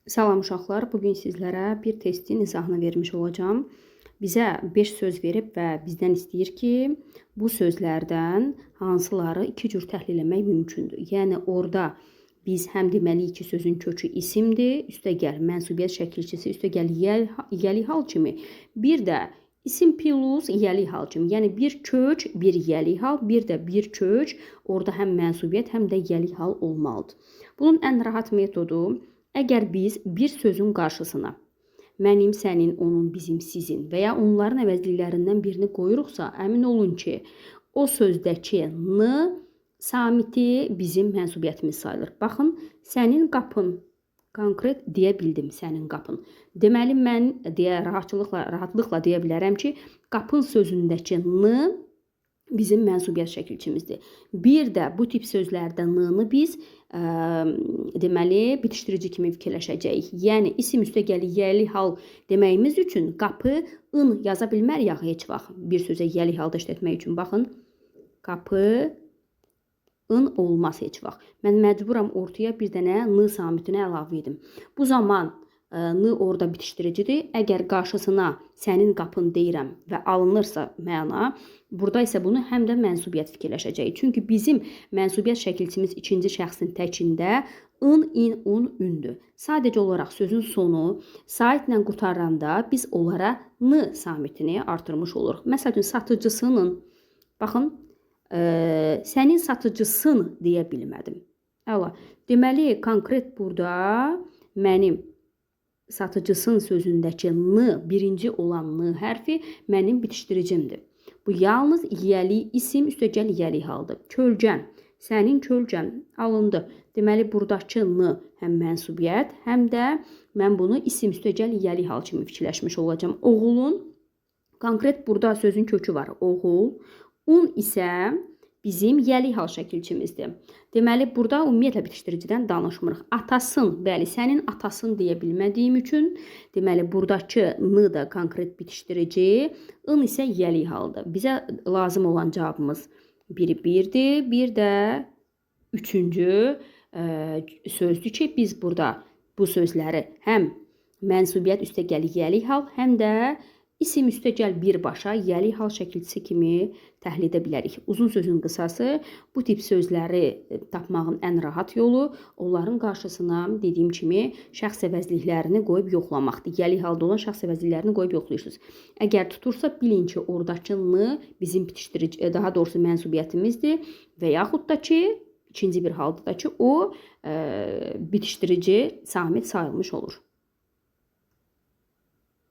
Salam uşaqlar, bugün sizlərə bir testin izahını vermiş olacağım. Bizə 5 söz verib və bizdən istəyir ki, bu sözlərdən hansıları iki cür təhlil etmək mümkündür. Yəni orada biz həm deməliyik ki, sözün kökü isimdir, üstəgəl mənsubiyyət şəkilçisi, üstəgəl yəli hal kimi, bir də isim plus yəli hal kimi. Yəni bir kök, bir yəli hal, bir də bir kök, orada həm mənsubiyyət, həm də yəli hal olmalıdır. Bunun ən rahat metodu, əgər biz bir sözün qarşısına mənim, sənin, onun, bizim, sizin və ya onların əvəzliklərindən birini qoyuruqsa, əmin olun ki, o sözdəki n samiti bizim mənsubiyyətimiz sayılır. Baxın, sənin qapın, konkret deyə bildim, sənin qapın. Deməli, mən rahatlıqla deyə bilərəm ki, qapın sözündəki n bizim mənsubiyyət şəkilçimizdir. Bir də bu tip sözlərdə n-nı biz deməli bitişdirici kimi fikirləşəcəyik. Yəni isim üstəgəl yəli hal deməyimiz üçün qapı n yaza bilmərik axı heç vaxt. Bir sözə yəli halda işlətmək üçün baxın. Qapı n olmaz heç vaxt. Mən məcburam ortaya bir dənə n samitini əlavə edim. Bu zaman n orada bitişdiricidir. Əgər qarşısına sənin qapın deyirəm və alınırsa məna, burada isə bunu həm də mənsubiyyət fikirləşəcəyik. Çünki bizim mənsubiyyət şəkilçimiz ikinci şəxsin təkində n, in, un, ündür. Sadəcə olaraq sözün sonu saitlə qurtaranda biz onlara n samitini artırmış oluruq. Məsələn, satıcısının, baxın, sənin satıcısın deyə bilmədim. Əla. Deməli, konkret burada mənim satıcısın sözündəki n, birinci olan n hərfi mənim bitişdiricimdir. Bu yalnız yəli isim üstəgəl yəli haldır. Kölgən, sənin kölgən alındı. Deməli, buradakı n həm mənsubiyyət, həm də mən bunu isim üstəgəl yəli hal kimi fikirləşmiş olacağım. Oğulun, konkret burada sözün kökü var, oğul. Un isə bizim yəli hal şəkilçimizdir. Deməli, burada ümumiyyətlə bitişdiricidən danışmırıq. Atasın, bəli, sənin atasın deyə bilmədiyim üçün, deməli, buradakı n da konkret bitişdirici, n isə yəli haldır. Bizə lazım olan cavabımız biri birdir, bir də üçüncü sözdür ki, biz burada bu sözləri həm mənsubiyyət üstəgəl yəli hal, həm də isim üstəgəl birbaşa yəli hal şəkilçisi kimi təhlil edə bilərik. Uzun sözün qısası, bu tip sözləri tapmağın ən rahat yolu onların qarşısına dediyim kimi şəxs əvəzliklərini qoyub yoxlamaqdır. Yəli halda olan şəxs əvəzliklərini qoyub yoxlayırsınız. Əgər tutursa, bilin ki, oradakı n bizim bitişdirici, daha doğrusu mənsubiyyətimizdir və yaxud da ki, ikinci bir halda da ki, o bitişdirici samit sayılmış olur.